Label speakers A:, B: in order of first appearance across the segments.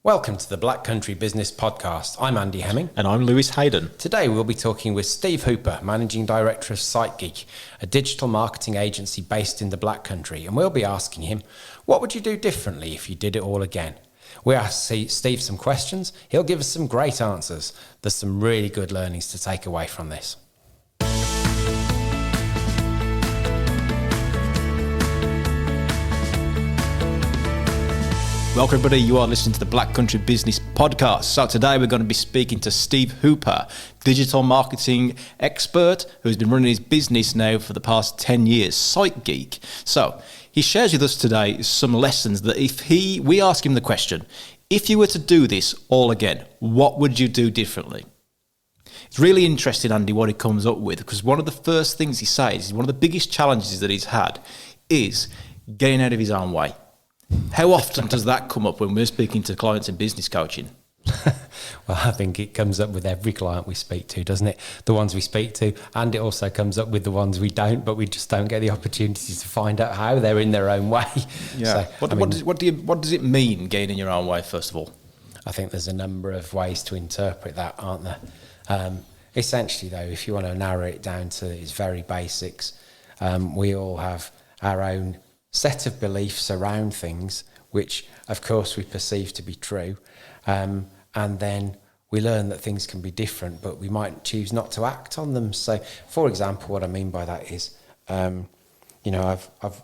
A: Welcome to the Black Country Business Podcast. I'm Andy Hemming.
B: And I'm Lewis Haydon.
A: Today we'll be talking with Steve Hooper, Managing Director of Site Geeks, a digital marketing agency based in the Black Country. And we'll be asking him, what would you do differently if you did it all again? We asked Steve some questions. He'll give us some great answers. There's some really good learnings to take away from this.
B: Welcome everybody, you are listening to the Black Country Business Podcast. So today we're going to be speaking to Steve Hooper, digital marketing expert who's been running his business now for the past 10 years, Site Geek. So he shares with us today some lessons that we ask him the question, if you were to do this all again, what would you do differently? It's really interesting, Andy, what he comes up with, because one of the first things he says, one of the biggest challenges that he's had is getting out of his own way. How often does that come up when we're speaking to clients in business coaching?
A: Well, I think it comes up with every client we speak to, doesn't it? The ones we speak to, and it also comes up with the ones we don't, but we just don't get the opportunities to find out how they're in their own way.
B: Yeah. So, what does it mean, getting in your own way, first of all?
A: I think there's a number of ways to interpret that, aren't there? Essentially, though, if you want to narrow it down to its very basics, we all have our own set of beliefs around things, which of course we perceive to be true, and then we learn that things can be different, but we might choose not to act on them. So, for example, what I mean by that is, I've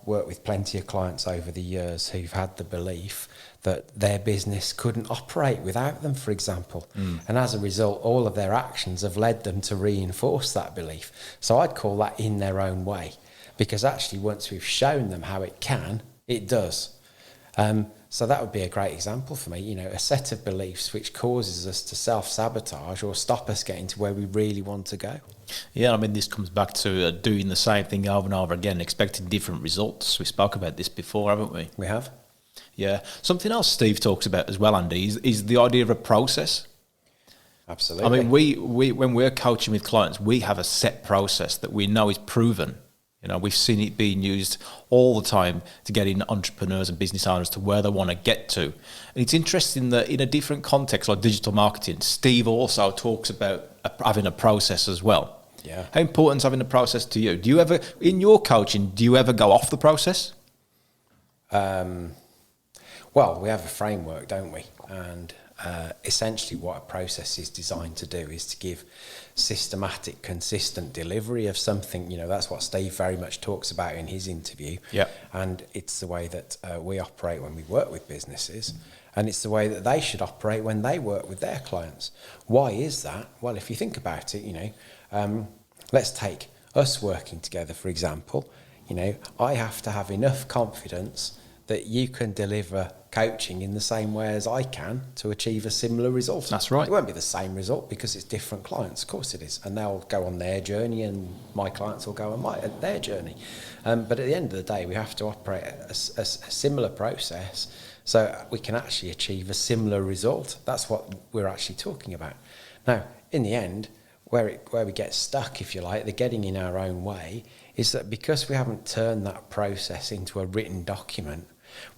A: worked with plenty of clients over the years who've had the belief that their business couldn't operate without them, for example. And as a result, all of their actions have led them to reinforce that belief. So I'd call that in their own way. Because actually, once we've shown them how it can, it does. So that would be a great example for me, a set of beliefs which causes us to self-sabotage or stop us getting to where we really want to go.
B: Yeah, I mean, this comes back to doing the same thing over and over again, expecting different results. We spoke about this before, haven't we?
A: We have.
B: Yeah. Something else Steve talks about as well, Andy, is the idea of a process.
A: Absolutely.
B: I mean, we when we're coaching with clients, we have a set process that we know is proven. We've seen it being used all the time to get in entrepreneurs and business owners to where they want to get to. And it's interesting that in a different context like digital marketing, Steve also talks about having a process as well.
A: Yeah.
B: How important is having a process to you? Do you ever, in your coaching, do you ever go off the process?
A: Well, we have a framework, don't we? And essentially what a process is designed to do is to give systematic, consistent delivery of something. That's what Steve very much talks about in his interview.
B: Yeah.
A: And it's the way that we operate when we work with businesses, and it's the way that they should operate when they work with their clients. Why is that? Well, if you think about it, let's take us working together, for example. I have to have enough confidence that you can deliver coaching in the same way as I can to achieve a similar result.
B: That's right.
A: It won't be the same result because it's different clients, of course it is, and they'll go on their journey and my clients will go on their journey. But at the end of the day, we have to operate a similar process so we can actually achieve a similar result. That's what we're actually talking about. Now, in the end, where we get stuck, if you like, the getting in our own way, is that because we haven't turned that process into a written document,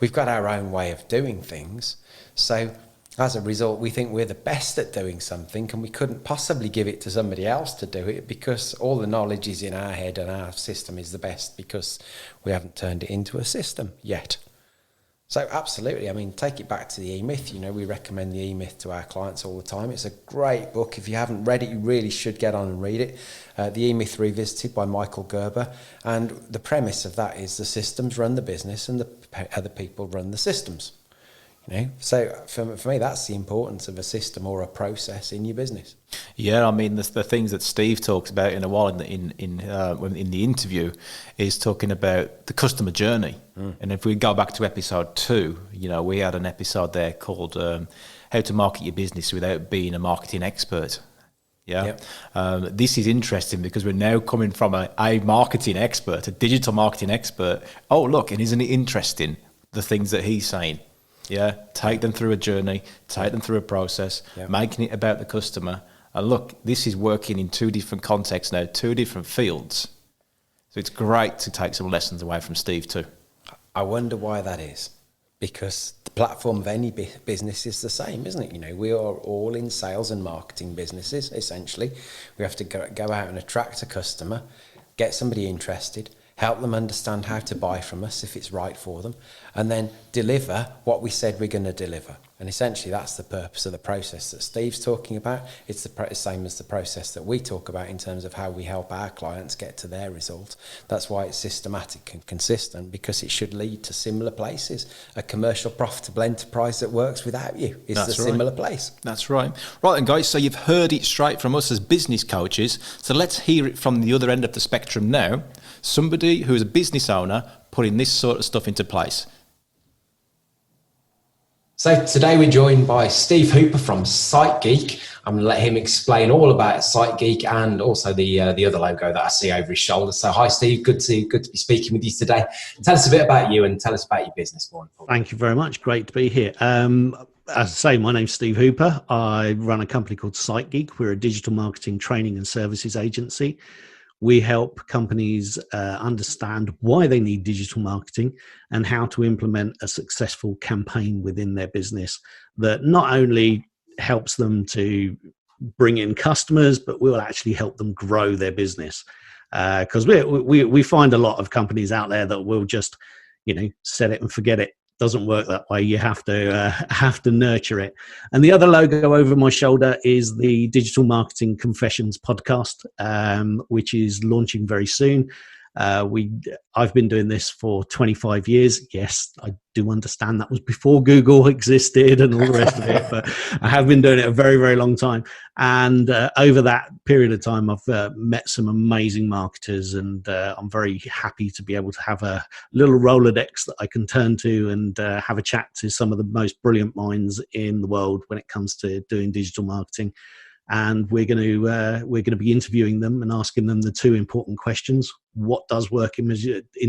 A: we've got our own way of doing things. So as a result, we think we're the best at doing something and we couldn't possibly give it to somebody else to do it because all the knowledge is in our head and our system is the best because we haven't turned it into a system yet. So absolutely, I mean, take it back to the E-Myth. We recommend the E-Myth to our clients all the time. It's a great book. If you haven't read it, you really should get on and read it. The E-Myth Revisited by Michael Gerber. And the premise of that is the systems run the business and the other people run the systems. So for me, that's the importance of a system or a process in your business.
B: Yeah, I mean, the things that Steve talks about in a while in the interview is talking about the customer journey. And if we go back to episode 2, we had an episode there called How to Market Your Business Without Being a Marketing Expert. Yeah. Yep. This is interesting because we're now coming from a marketing expert, a digital marketing expert. Oh, look, and isn't it interesting, the things that he's saying? Yeah, take them through a journey, take them through a process, making it about the customer. And look, this is working in 2 different contexts now, 2 different fields. So it's great to take some lessons away from Steve too.
A: I wonder why that is. because the platform of any business is the same, isn't it? You know, we are all in sales and marketing businesses, essentially. We have to go out and attract a customer, get somebody interested, help them understand how to buy from us if it's right for them, and then deliver what we said we're going to deliver. And essentially that's the purpose of the process that Steve's talking about. It's the same as the process that we talk about in terms of how we help our clients get to their result. That's why it's systematic and consistent, because it should lead to similar places. A commercial profitable enterprise that works without you is the similar place.
B: That's right. Right then, guys, so you've heard it straight from us as business coaches. So let's hear it from the other end of the spectrum now. Somebody who is a business owner putting this sort of stuff into place.
A: So today we're joined by Steve Hooper from Site Geek. I'm going to let him explain all about Site Geek and also the other logo that I see over his shoulder. So hi Steve, good to be speaking with you today. Tell us a bit about you and tell us about your business more importantly.
C: Thank you very much. Great to be here. As I say, my name's Steve Hooper. I run a company called Site Geek. We're a digital marketing training and services agency. We help companies understand why they need digital marketing and how to implement a successful campaign within their business that not only helps them to bring in customers, but will actually help them grow their business. Because we find a lot of companies out there that will just, set it and forget it. Doesn't work that way. You have to nurture it. And the other logo over my shoulder is the Digital Marketing Confessions podcast, which is launching very soon. I've been doing this for 25 years. Yes, I do understand that was before Google existed and all the rest of it, but I have been doing it a very, very long time. And over that period of time, I've met some amazing marketers, and I'm very happy to be able to have a little Rolodex that I can turn to and have a chat to some of the most brilliant minds in the world when it comes to doing digital marketing. And we're going to be interviewing them and asking them the two important questions: what does work in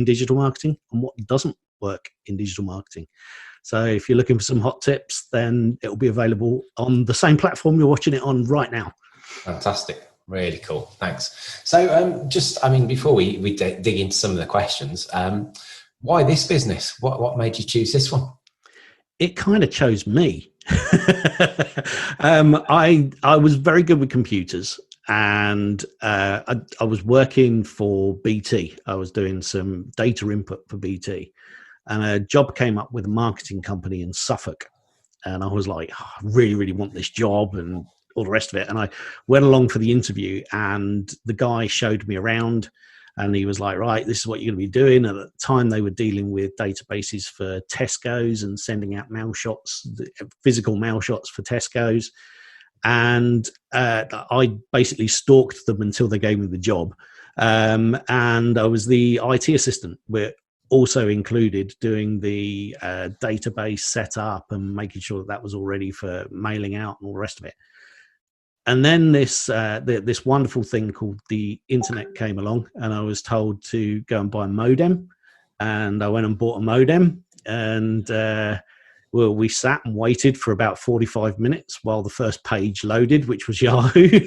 C: digital marketing, and what doesn't work in digital marketing. So if you're looking for some hot tips, then it will be available on the same platform you're watching it on right now.
A: Fantastic. Really cool. Thanks. So before we dig into some of the questions, why this business? What made you choose this one?
C: It kind of chose me. I was very good with computers, and I was working for BT. I was doing some data input for BT, and a job came up with a marketing company in Suffolk, and I was like, I really, really want this job and all the rest of it. And I went along for the interview, and the guy showed me around. And he was like, right, this is what you're going to be doing. And at the time, they were dealing with databases for Tesco's and sending out mail shots, physical mail shots for Tesco's. And I basically stalked them until they gave me the job. And I was the IT assistant. We're also included doing the database setup and making sure that was all ready for mailing out and all the rest of it. And then this wonderful thing called the internet came along, and I was told to go and buy a modem. And I went and bought a modem, and we sat and waited for about 45 minutes while the first page loaded, which was Yahoo.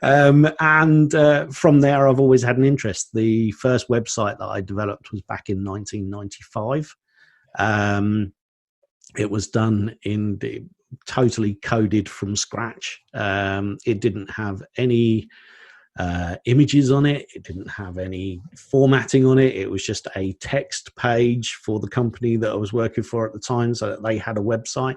C: And from there, I've always had an interest. The first website that I developed was back in 1995. It was done in totally coded from scratch. It didn't have any images on it. It didn't have any formatting on it. It was just a text page for the company that I was working for at the time, so that they had a website.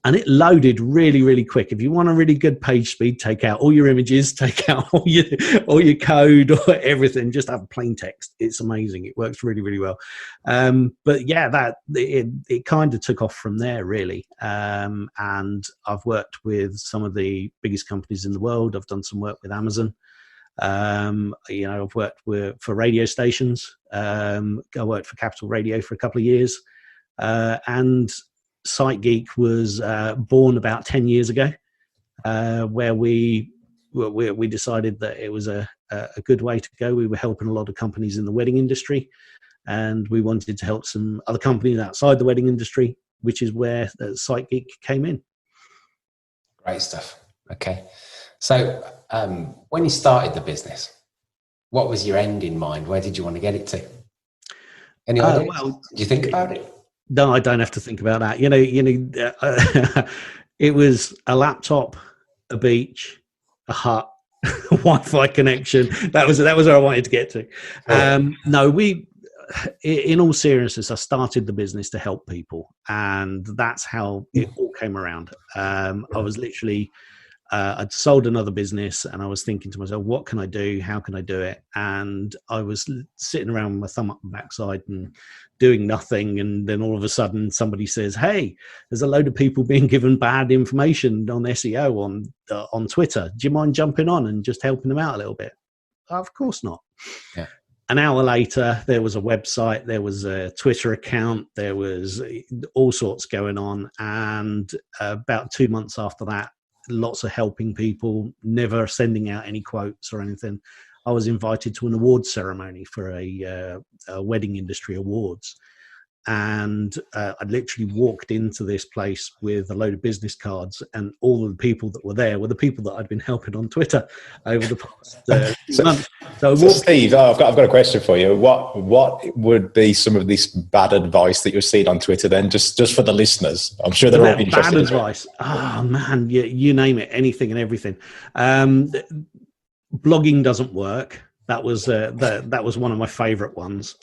C: And it loaded really, really quick. If you want a really good page speed, take out all your images, take out all your code or everything. Just have plain text. It's amazing. It works really, really well. But yeah, it kind of took off from there, really. And I've worked with some of the biggest companies in the world. I've done some work with Amazon. I've worked for radio stations. I worked for Capital Radio for a couple of years, and Site Geek was born about 10 years ago, where we decided that it was a good way to go. We were helping a lot of companies in the wedding industry, and we wanted to help some other companies outside the wedding industry, which is where Site Geek came in.
A: Great stuff. Okay. So when you started the business, what was your end in mind? Where did you want to get it to? Any idea? Did you think about it?
C: No, I don't have to think about that. It was a laptop, a beach, a hut, Wi-Fi connection. That was where I wanted to get to. No, in all seriousness, I started the business to help people, and that's how it all came around. I was literally I'd sold another business, and I was thinking to myself, what can I do? How can I do it? And I was sitting around with my thumb up my backside and doing nothing. And then all of a sudden somebody says, hey, there's a load of people being given bad information on SEO on Twitter. Do you mind jumping on and just helping them out a little bit? Of course not.
A: Yeah.
C: An hour later, there was a website, there was a Twitter account, there was all sorts going on. And about 2 months after that, lots of helping people, never sending out any quotes or anything. I was invited to an awards ceremony for a wedding industry awards. And I literally walked into this place with a load of business cards, and all of the people that were there were the people that I'd been helping on Twitter over the past month.
D: So Steve, I've got a question for you. What would be some of this bad advice that you've seen on Twitter then, just for the listeners? I'm sure they're all interested.
C: Bad advice. Oh man, you name it, anything and everything. Blogging doesn't work. That was one of my favorite ones.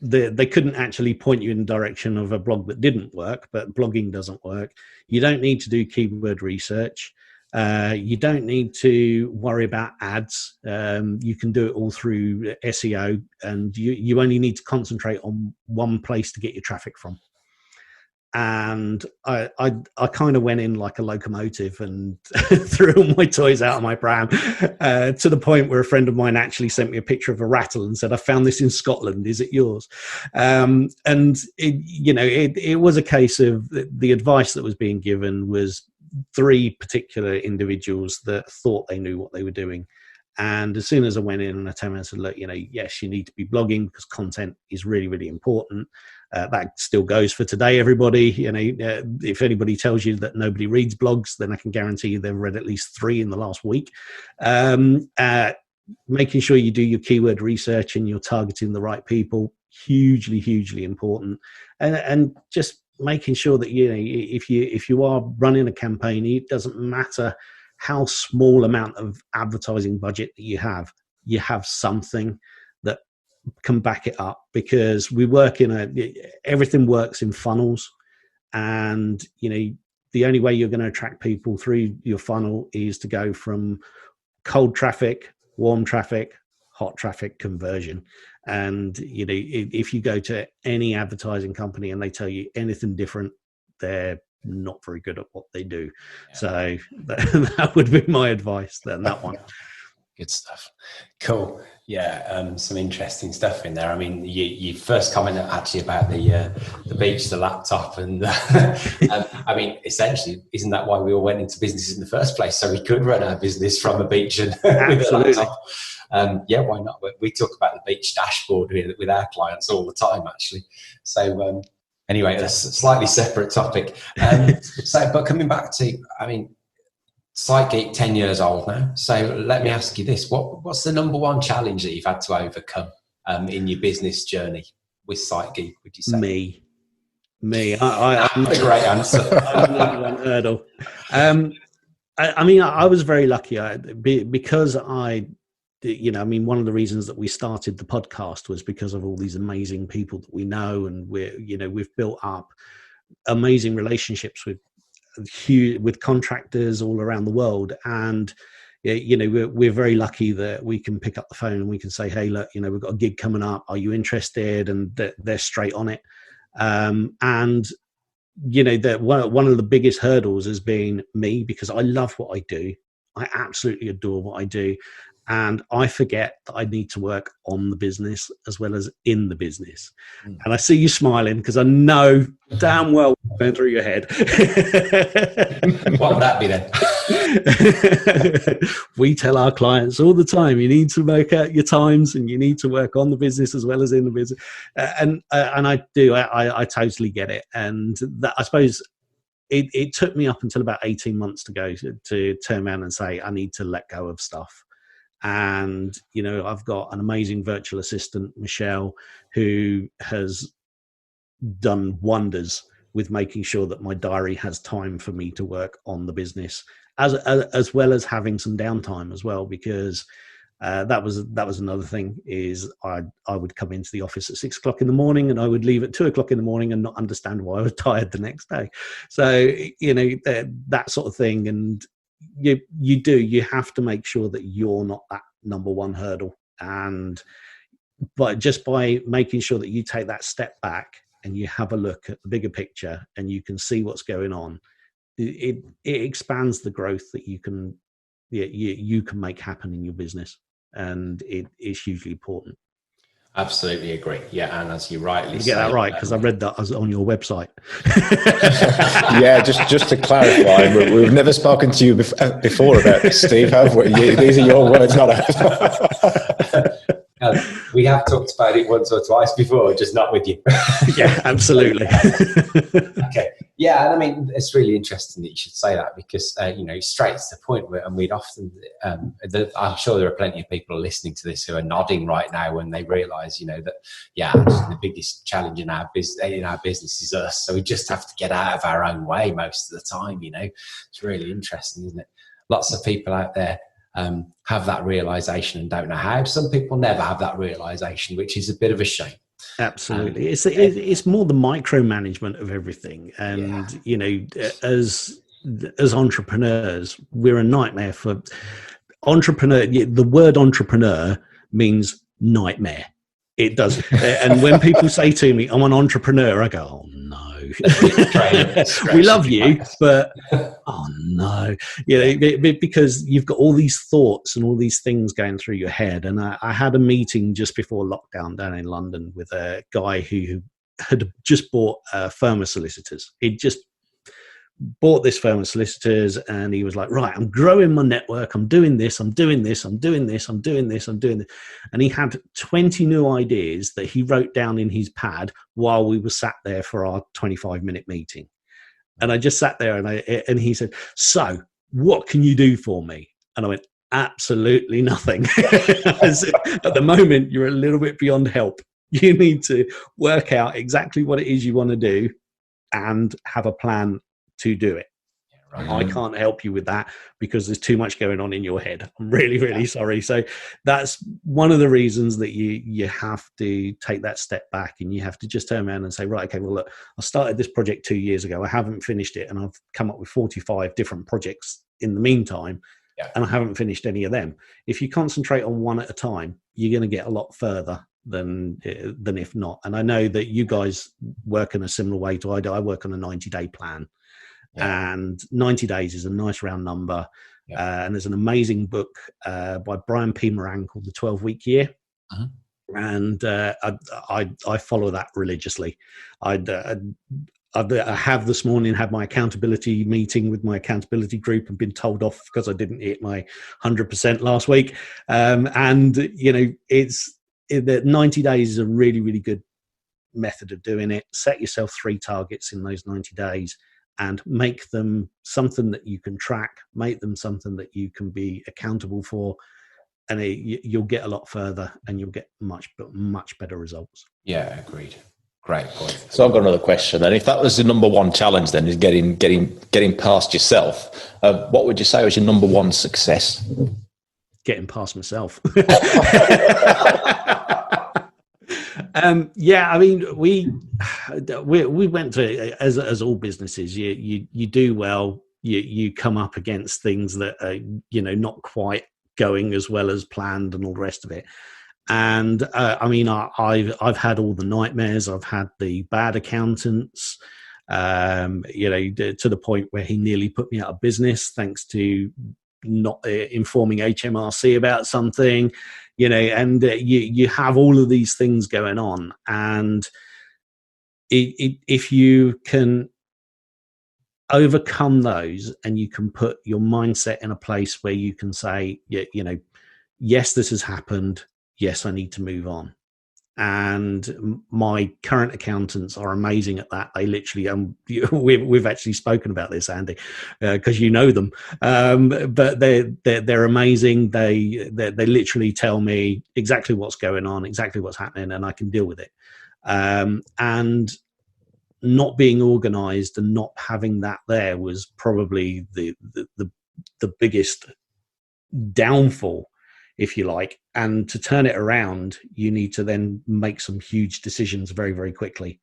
C: They couldn't actually point you in the direction of a blog that didn't work, but blogging doesn't work. You don't need to do keyword research. You don't need to worry about ads. You can do it all through SEO, and you only need to concentrate on one place to get your traffic from. And I kind of went in like a locomotive and threw all my toys out of my pram, to the point where a friend of mine actually sent me a picture of a rattle and said, I found this in Scotland. Is it yours? And it was a case of the advice that was being given was 3 particular individuals that thought they knew what they were doing. And as soon as I went in and I told them, I said, look, yes, you need to be blogging because content is really, really important. That still goes for today, everybody. If anybody tells you that nobody reads blogs, then I can guarantee you they've read at least 3 in the last week. Making sure you do your keyword research and you're targeting the right people, hugely, hugely important. And just making sure that, if you are running a campaign, it doesn't matter how small amount of advertising budget that you have something that can back it up, because we work everything works in funnels, and the only way you're going to attract people through your funnel is to go from cold traffic, warm traffic, hot traffic conversion. And if you go to any advertising company and they tell you anything different, they're not very good at what they do. Yeah. So that would be my advice then, that one.
A: Good stuff. Cool. Yeah, some interesting stuff in there. I mean, you first commented actually about the beach, the laptop, and I mean, essentially, isn't that why we all went into business in the first place? So we could run our business from a beach and with a laptop. Yeah, why not? We talk about the beach dashboard with our clients all the time, actually. So anyway, that's a slightly separate topic. But coming back to, I mean, Site Geek, 10 years old now. So let me ask you this: what's the number one challenge that you've had to overcome in your business journey with Site Geek? Would you say
C: me?
A: I'm a great answer.
C: I'm the number one hurdle. I mean, I was very lucky because one of the reasons that we started the podcast was because of all these amazing people that we know, and we've built up amazing relationships with contractors all around the world. And we're very lucky that we can pick up the phone and we can say, hey, look, we've got a gig coming up, are you interested? And they're straight on it. And that one of the biggest hurdles has been me, because I love what I do. I absolutely adore what I do. And I forget that I need to work on the business as well as in the business. And I see you smiling because I know damn well what's going through your head.
A: What would that be then?
C: We tell our clients all the time, you need to work out your times and you need to work on the business as well as in the business. And I do. I totally get it. And that, I suppose, it took me up until about 18 months to go to turn around and say, I need to let go of stuff. And, I've got an amazing virtual assistant, Michelle, who has done wonders with making sure that my diary has time for me to work on the business, as well as having some downtime as well, because that was another thing. Is I would come into the office at 6 o'clock in the morning, and I would leave at 2 o'clock in the morning and not understand why I was tired the next day. So that sort of thing, and you have to make sure that you're not that number one hurdle, but just by making sure that you take that step back and you have a look at the bigger picture and you can see what's going on, it expands the growth that you can make happen in your business, and it is hugely important.
A: Absolutely agree. Yeah, and as you rightly say,
C: get that right, because I read that on your website.
D: Yeah, just to clarify, we've never spoken to you before about this, Steve, have we? These are your words, not ours.
A: We have talked about it once or twice before, just not with you.
C: Yeah, absolutely.
A: Okay. Yeah, and I mean, it's really interesting that you should say that, because, straight to the point, and we'd often, I'm sure there are plenty of people listening to this who are nodding right now when they realise, that, the biggest challenge in our business is us. So we just have to get out of our own way most of the time, It's really interesting, isn't it? Lots of people out there have that realisation and don't know how. Some people never have that realisation, which is a bit of a shame.
C: Absolutely. It's more the micromanagement of everything. And, as entrepreneurs, we're a nightmare for entrepreneur. The word entrepreneur means nightmare. It does. And when people say to me, I'm an entrepreneur, I go, oh no. We love you, but oh no. Because you've got all these thoughts and all these things going through your head. And I had a meeting just before lockdown down in London with a guy who had just bought a firm of solicitors. He'd just bought this firm of solicitors, and he was like, right, I'm growing my network, I'm doing this, I'm doing this, I'm doing this, I'm doing this, I'm doing this. And he had 20 new ideas that he wrote down in his pad while we were sat there for our 25-minute meeting. And I just sat there, and he said, so what can you do for me? And I went, absolutely nothing. I said, at the moment, you're a little bit beyond help. You need to work out exactly what it is you want to do and have a plan to do it. Right. I can't help you with that because there's too much going on in your head. I'm really, really sorry. So that's one of the reasons that you have to take that step back, and you have to just turn around and say, right, okay, well, look, I started this project 2 years ago. I haven't finished it, and I've come up with 45 different projects in the meantime, and I haven't finished any of them. If you concentrate on one at a time, you're going to get a lot further than if not. And I know that you guys work in a similar way to I do. I work on a 90-day plan. And 90 days is a nice round number. And there's an amazing book by Brian P. Moran called The 12-Week Year. And I follow that religiously. I have this morning had my accountability meeting with my accountability group and been told off because I didn't hit my 100% last week. It's 90 days is a really, really good method of doing it. Set yourself 3 targets in those 90 days. And make them something that you can track, make them something that you can be accountable for, and you'll get a lot further, and you'll get much better results.
A: Yeah, agreed. Great point.
D: So I've got another question. And if that was the number one challenge, then is getting past yourself, what would you say was your number one success?
C: Getting past myself. I mean, we went to, as all businesses, you do well, you come up against things that are, not quite going as well as planned and all the rest of it. And I mean, I've had all the nightmares. I've had the bad accountants, to the point where he nearly put me out of business thanks to not informing HMRC about something. And you have all of these things going on, and if you can overcome those, and you can put your mindset in a place where you can say, yes, this has happened. Yes, I need to move on. And my current accountants are amazing at that. They literally, we've actually spoken about this, Andy, because you know them. But they're amazing. They literally tell me exactly what's going on, exactly what's happening, and I can deal with it. And not being organized and not having that there was probably the biggest downfall, if you like. And to turn it around, you need to then make some huge decisions very, very quickly.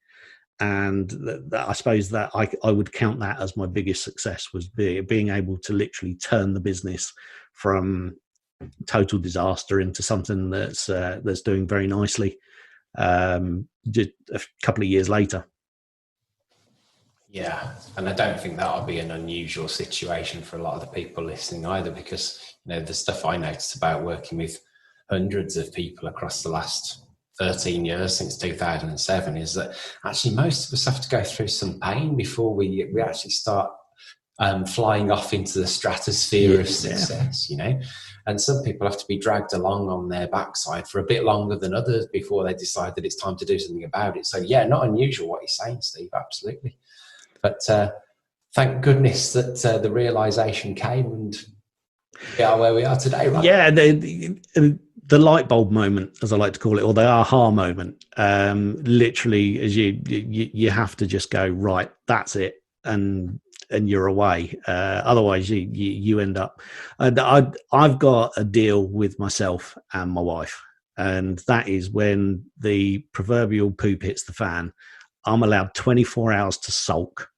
C: And I suppose that I would count that as my biggest success, was being able to literally turn the business from total disaster into something that's doing very nicely just a couple of years later.
A: Yeah, and I don't think that would be an unusual situation for a lot of the people listening either, because the stuff I noticed about working with hundreds of people across the last 13 years since 2007 is that actually most of us have to go through some pain before we actually start flying off into the stratosphere of success, and some people have to be dragged along on their backside for a bit longer than others before they decide that it's time to do something about it. So yeah, not unusual what you're saying, Steve, absolutely. But thank goodness that the realization came and we are where we are today, right?
C: Yeah, the light bulb moment, as I like to call it, or the aha moment. Literally, as you have to just go, right, that's it, and you're away. Otherwise, you end up. I've got a deal with myself and my wife, and that is when the proverbial poop hits the fan. I'm allowed 24 hours to sulk.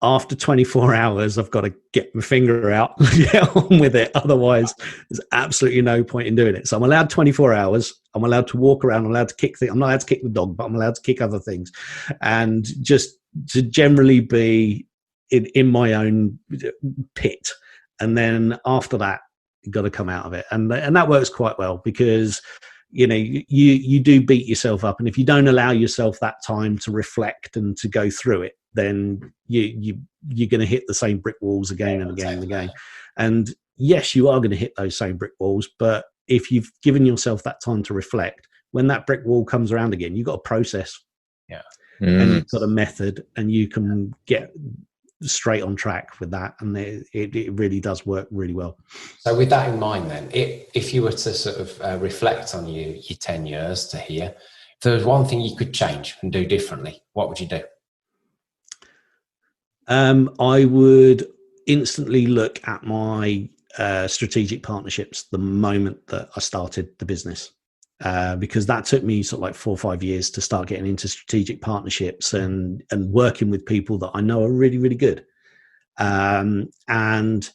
C: After 24 hours, I've got to get my finger out and get on with it. Otherwise, there's absolutely no point in doing it. So I'm allowed 24 hours. I'm allowed to walk around. I'm allowed to kick things. I'm not allowed to kick the dog, but I'm allowed to kick other things. And just to generally be in my own pit. And then after that, you've got to come out of it. And that works quite well, because you do beat yourself up. And if you don't allow yourself that time to reflect and to go through it, then you're going to hit the same brick walls again and again and again. And yes, you are going to hit those same brick walls. But if you've given yourself that time to reflect, when that brick wall comes around again, you've got a process.
A: Yeah.
C: And you've got a method, and you can get straight on track with that. And it really does work really well.
A: So with that in mind, then, if you were to sort of reflect on your 10 years to here, if there was one thing you could change and do differently, what would you do?
C: I would instantly look at my strategic partnerships the moment that I started the business, because that took me sort of like 4 or 5 years to start getting into strategic partnerships and working with people that I know are really, really good. And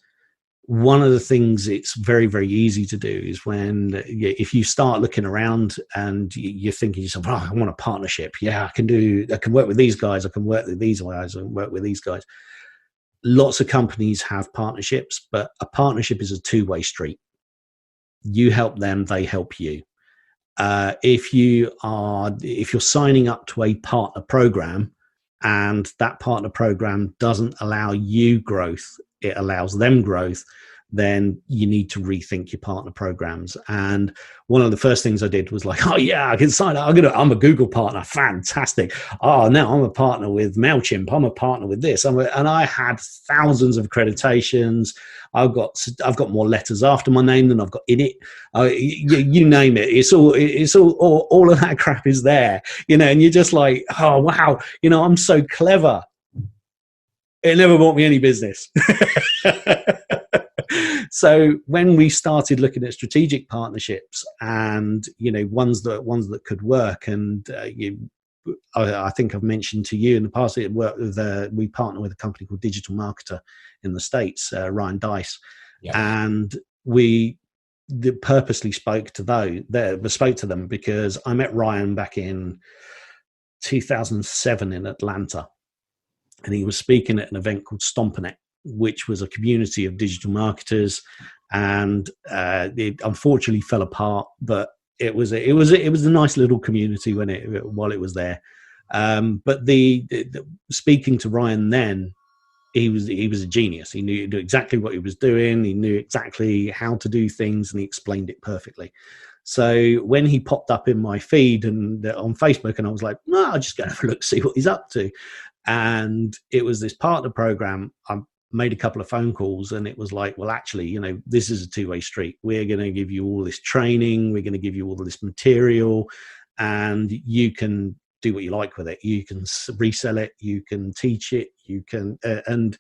C: one of the things it's very, very easy to do is if you start looking around and you're thinking to yourself, I want a partnership. Yeah, I can work with these guys. I can work with these guys and work with these guys. Lots of companies have partnerships, but a partnership is a two-way street. You help them, they help you. If you're signing up to a partner program and that partner program doesn't allow you growth, it allows them growth, then you need to rethink your partner programs. And one of the first things I did was like, oh yeah, I can sign up. I'm a Google partner. Fantastic. Oh, now I'm a partner with MailChimp. I'm a partner with this. And I had thousands of accreditations. I've got more letters after my name than I've got in it. You name it. It's all of that crap is there, and you're just like, oh, wow. I'm so clever. It never bought me any business. So when we started looking at strategic partnerships and ones that could work, and I think I've mentioned to you in the past, we partner with a company called Digital Marketer in the States, Ryan Dice, and we purposely spoke to them because I met Ryan back in 2007 in Atlanta. And he was speaking at an event called Stompernet, which was a community of digital marketers, and it unfortunately fell apart. But it was a nice little community while it was there. But the speaking to Ryan then, he was a genius. He knew exactly what he was doing. He knew exactly how to do things, and he explained it perfectly. So when he popped up in my feed and on Facebook, and I was like, no, I'll just go have a look, see what he's up to. And it was this partner program. I made a couple of phone calls, and it was like, well, actually, this is a two-way street. We're going to give you all this training. We're going to give you all this material, and you can do what you like with it. You can resell it, you can teach it, you can, and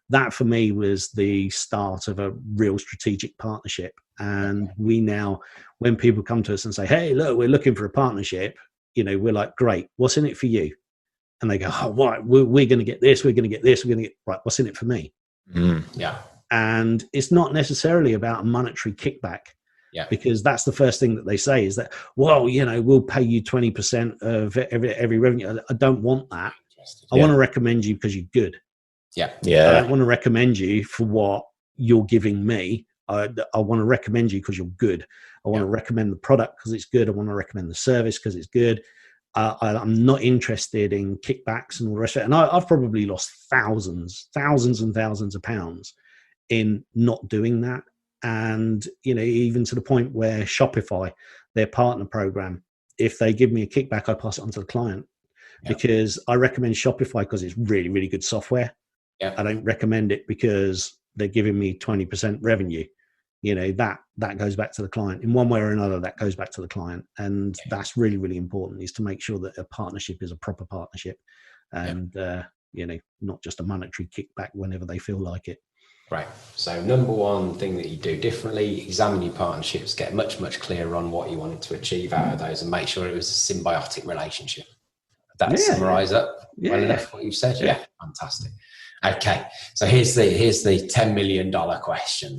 C: that for me was the start of a real strategic partnership. And we now, when people come to us and say, hey, look, we're looking for a partnership, we're like, great, what's in it for you? And they go, oh, right, we're going to get this, we're going to get this, we're going to get, right, what's in it for me?
A: Yeah.
C: And it's not necessarily about a monetary kickback.
A: Yeah.
C: Because that's the first thing that they say is that, well, we'll pay you 20% of every revenue. I don't want that. I want to recommend you because you're good.
A: Yeah.
C: I don't want to recommend you for what you're giving me. I want to recommend you because you're good. I want to recommend the product because it's good. I want to recommend the service because it's good. I'm not interested in kickbacks and all the rest of it. And I've probably lost thousands and thousands of pounds in not doing that. And, even to the point where Shopify, their partner program, if they give me a kickback, I pass it on to the client because I recommend Shopify because it's really, really good software.
A: Yeah.
C: I don't recommend it because they're giving me 20% revenue. That goes back to the client in one way or another. That goes back to the client. And that's really, really important, is to make sure that a partnership is a proper partnership and, not just a monetary kickback whenever they feel like it.
A: Right. So number one thing that you do differently, examine your partnerships, get much, much clearer on what you wanted to achieve out of those and make sure it was a symbiotic relationship. That summarize that well enough what you said? Yeah. Fantastic. Okay. So here's the $10 million question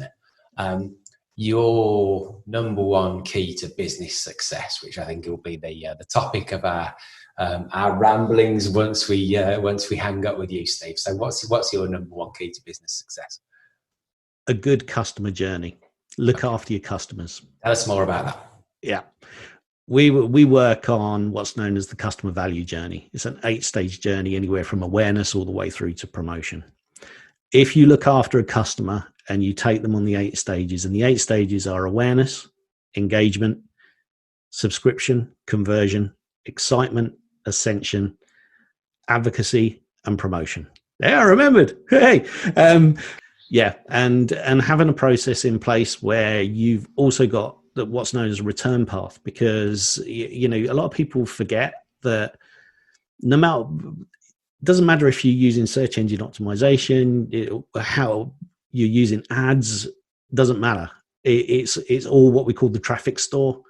A: then. Your number one key to business success, which I think will be the topic of our ramblings once we hang up with you, Steve. So what's your number one key to business success?
C: A good customer journey. Look after your customers.
A: Tell us more about that.
C: Yeah. We work on what's known as the customer value journey. It's an 8-stage journey, anywhere from awareness all the way through to promotion. If you look after a customer and you take them on the 8 stages, and the 8 stages are awareness, engagement, subscription, conversion, excitement, ascension, advocacy, and promotion. Yeah, I remembered. Hey. And having a process in place where you've also got what's known as a return path, because a lot of people forget that it doesn't matter if you're using search engine optimization, how you're using ads, doesn't matter. It's all what we call the traffic store,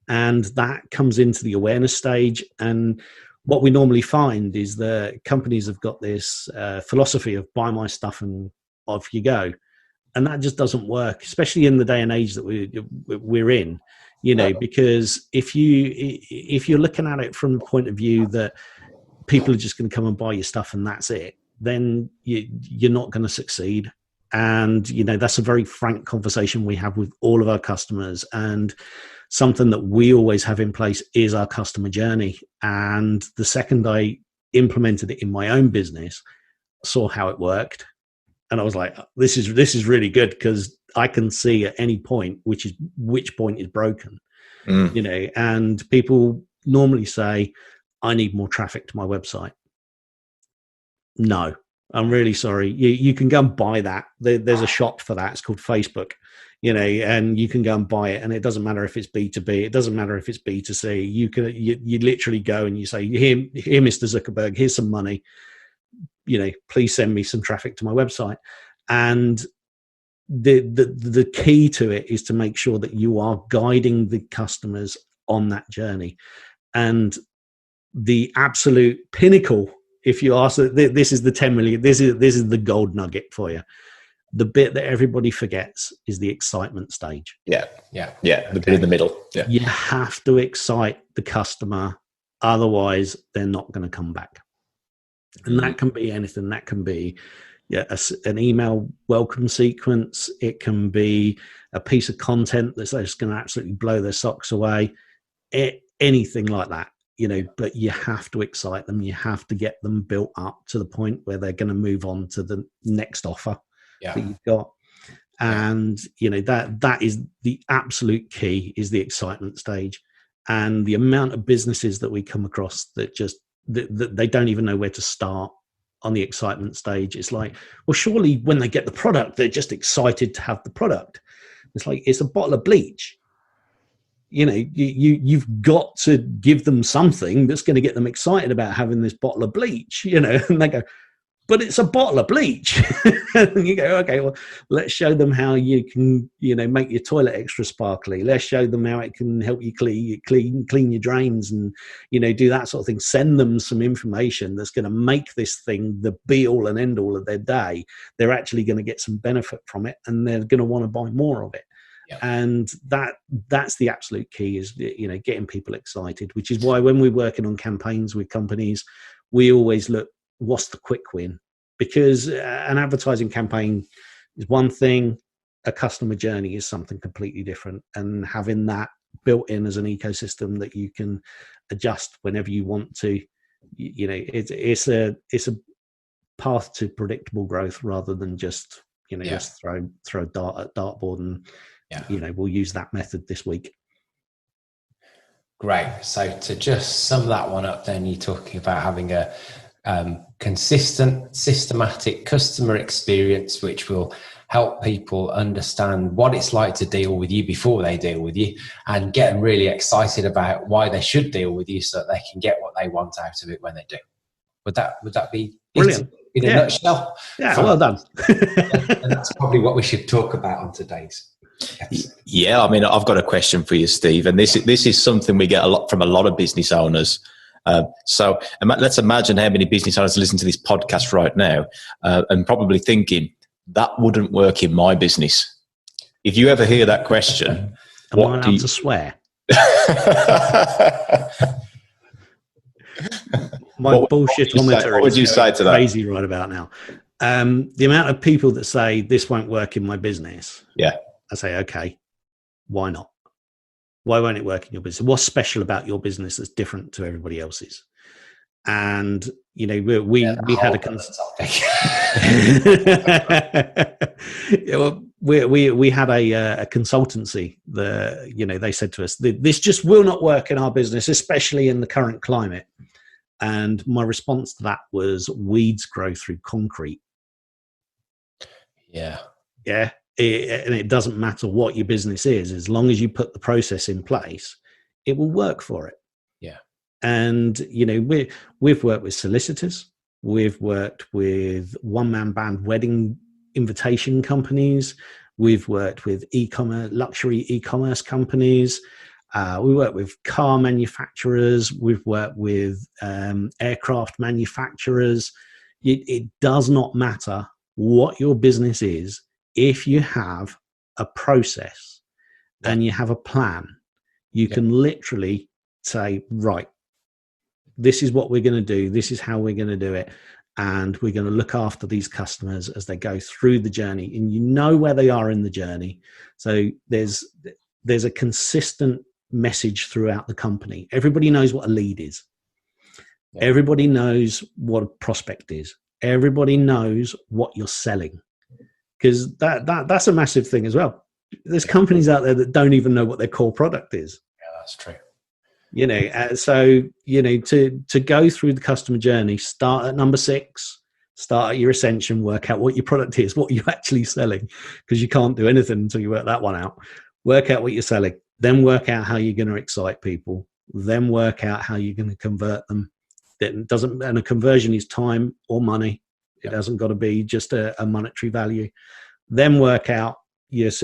C: and that comes into the awareness stage. And what we normally find is that companies have got this philosophy of buy my stuff and off you go, and that just doesn't work, especially in the day and age that we're in. Because if you're looking at it from the point of view that people are just going to come and buy your stuff and that's it, then you're not going to succeed. And that's a very frank conversation we have with all of our customers, and something that we always have in place is our customer journey. And the second I implemented it in my own business, saw how it worked, and I was like, this is really good, because I can see at any point which point is broken. And people normally say, I need more traffic to my website. No, I'm really sorry. You can go and buy that. There's a shop for that. It's called Facebook, and you can go and buy it. And it doesn't matter if it's B2B. It doesn't matter if it's B2C. You literally go and you say, here, Mr. Zuckerberg, here's some money. Please send me some traffic to my website. And the key to it is to make sure that you are guiding the customers on that journey. And the absolute pinnacle, if you ask, this is the 10 million, this is the gold nugget for you. The bit that everybody forgets is the excitement stage.
D: The bit in the middle. Yeah.
C: You have to excite the customer, otherwise they're not going to come back. And that can be anything. That can be an email welcome sequence. It can be a piece of content that's just going to absolutely blow their socks away. Anything like that, but you have to excite them. You have to get them built up to the point where they're going to move on to the next offer that you've got. And, that is the absolute key, is the excitement stage. And the amount of businesses that we come across that just, they don't even know where to start on the excitement stage. It's like, well, surely when they get the product, they're just excited to have the product. It's like, it's a bottle of bleach. you've got to give them something that's going to get them excited about having this bottle of bleach, and they go, but it's a bottle of bleach. And you go, okay, well, let's show them how you can, make your toilet extra sparkly. Let's show them how it can help you clean your drains and, do that sort of thing. Send them some information that's going to make this thing the be all and end all of their day. They're actually going to get some benefit from it, and they're going to want to buy more of it. Yeah. And that's the absolute key is, getting people excited, which is why when we're working on campaigns with companies, we always look, what's the quick win? Because an advertising campaign is one thing, a customer journey is something completely different, and having that built in as an ecosystem that you can adjust whenever you want to, it's a path to predictable growth rather than just just throw a dart at dartboard and we'll use that method this week.
A: Great. So to just sum that one up, then you're talking about having a consistent, systematic customer experience, which will help people understand what it's like to deal with you before they deal with you, and get them really excited about why they should deal with you so that they can get what they want out of it when they do. Would that be
C: brilliant
A: in a nutshell?
C: Yeah, well done.
A: And that's probably what we should talk about on today's episode.
B: Yeah, I mean, I've got a question for you, Steve, and this is something we get a lot from a lot of business owners. So let's imagine how many business owners listen to this podcast right now and probably thinking, that wouldn't work in my business. If you ever hear that question,
C: am I allowed to swear? My bullshitometer
B: would you say to that?
C: Crazy right about now. The amount of people that say this won't work in my business.
B: Yeah.
C: I say, okay, why not? Why won't it work in your business? What's special about your business that's different to everybody else's? And we had we had a consultancy. They said to us, this just will not work in our business, especially in the current climate. And my response to that was, weeds grow through concrete.
A: Yeah.
C: Yeah. And it doesn't matter what your business is, as long as you put the process in place, it will work for it.
A: Yeah.
C: And, we've worked with solicitors. We've worked with one-man band wedding invitation companies. We've worked with luxury e-commerce companies. We work with car manufacturers. We've worked with aircraft manufacturers. It does not matter what your business is. If you have a process and you have a plan, you can literally say, right, this is what we're going to do. This is how we're going to do it. And we're going to look after these customers as they go through the journey, and you know where they are in the journey. So there's a consistent message throughout the company. Everybody knows what a lead is. Yeah. Everybody knows what a prospect is. Everybody knows what you're selling. Because that's a massive thing as well. There's companies out there that don't even know what their core product is.
A: Yeah, that's true.
C: To go through the customer journey, start at number 6, start at your ascension, work out what your product is, what you're actually selling, because you can't do anything until you work that one out. Work out what you're selling, then work out how you're going to excite people, then work out how you're going to convert them. And a conversion is time or money. It hasn't got to be just a monetary value. Then work out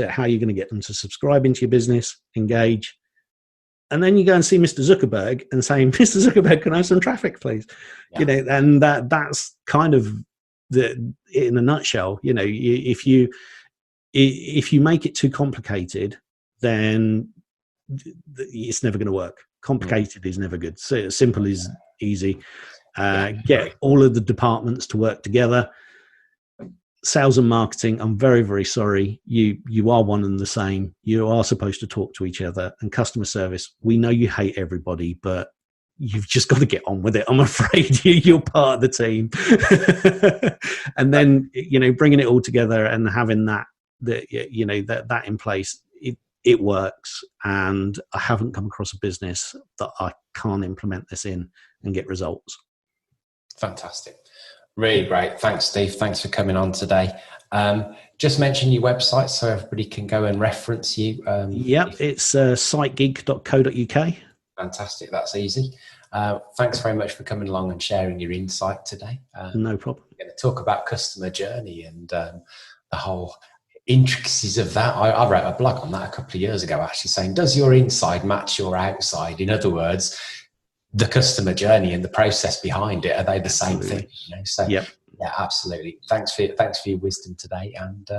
C: how you're going to get them to subscribe into your business, engage. And then you go and see Mr. Zuckerberg and say, Mr. Zuckerberg, can I have some traffic, please? Yeah. And that's kind of in a nutshell. If you make it too complicated, then it's never going to work. Complicated is never good. So simple is easy. Get all of the departments to work together. Sales and marketing, I'm very, very sorry. You are one and the same. You are supposed to talk to each other. And customer service, we know you hate everybody, but you've just got to get on with it. I'm afraid you're part of the team. And then, bringing it all together and having that in place, it works. And I haven't come across a business that I can't implement this in and get results.
A: Fantastic. Really great. Thanks, Steve. Thanks for coming on today. Just mention your website so everybody can go and reference you.
C: It's sitegeek.co.uk.
A: Fantastic. That's easy. Thanks very much for coming along and sharing your insight today.
C: No problem.
A: We're going to talk about customer journey and the whole intricacies of that. I wrote a blog on that a couple of years ago, actually saying, does your inside match your outside? In other words, the customer journey and the process behind it, are they the same thing? So yeah, absolutely. Thanks for your wisdom today, and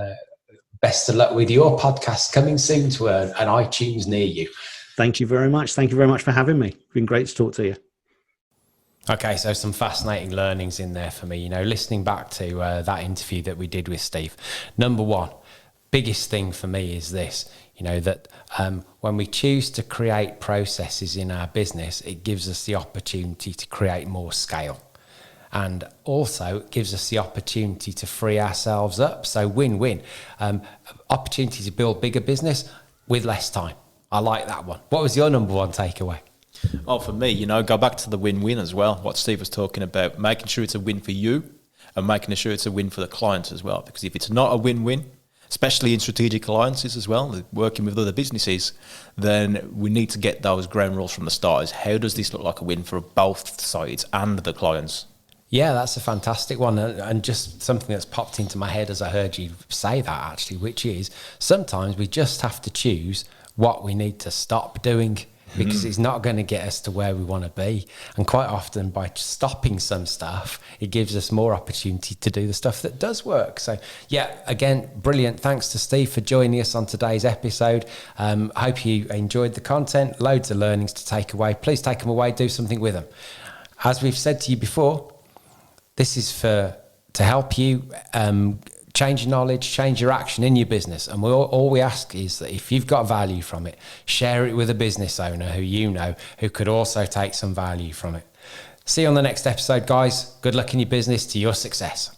A: best of luck with your podcast coming soon to an iTunes near you.
C: Thank you very much. Thank you very much for having me. It's been great to talk to you.
A: Okay, so some fascinating learnings in there for me. Listening back to that interview that we did with Steve. Number one, biggest thing for me is this, that when we choose to create processes in our business, it gives us the opportunity to create more scale. And also it gives us the opportunity to free ourselves up. So win-win. Opportunity to build bigger business with less time. I like that one. What was your number one takeaway?
B: Oh, for me, go back to the win-win as well. What Steve was talking about, making sure it's a win for you and making sure it's a win for the clients as well. Because if it's not a win-win, especially in strategic alliances as well, working with other businesses, then we need to get those ground rules from the start. Is how does this look like a win for both sides and the clients?
A: Yeah, that's a fantastic one. And just something that's popped into my head as I heard you say that, actually, which is sometimes we just have to choose what we need to stop doing, because it's not going to get us to where we want to be. And quite often by stopping some stuff, it gives us more opportunity to do the stuff that does work. So yeah, again, brilliant. Thanks to Steve for joining us on today's episode. Hope you enjoyed the content, loads of learnings to take away. Please take them away, do something with them. As we've said to you before, this is to help you change your knowledge, change your action in your business. And all we ask is that if you've got value from it, share it with a business owner who could also take some value from it. See you on the next episode, guys. Good luck in your business, to your success.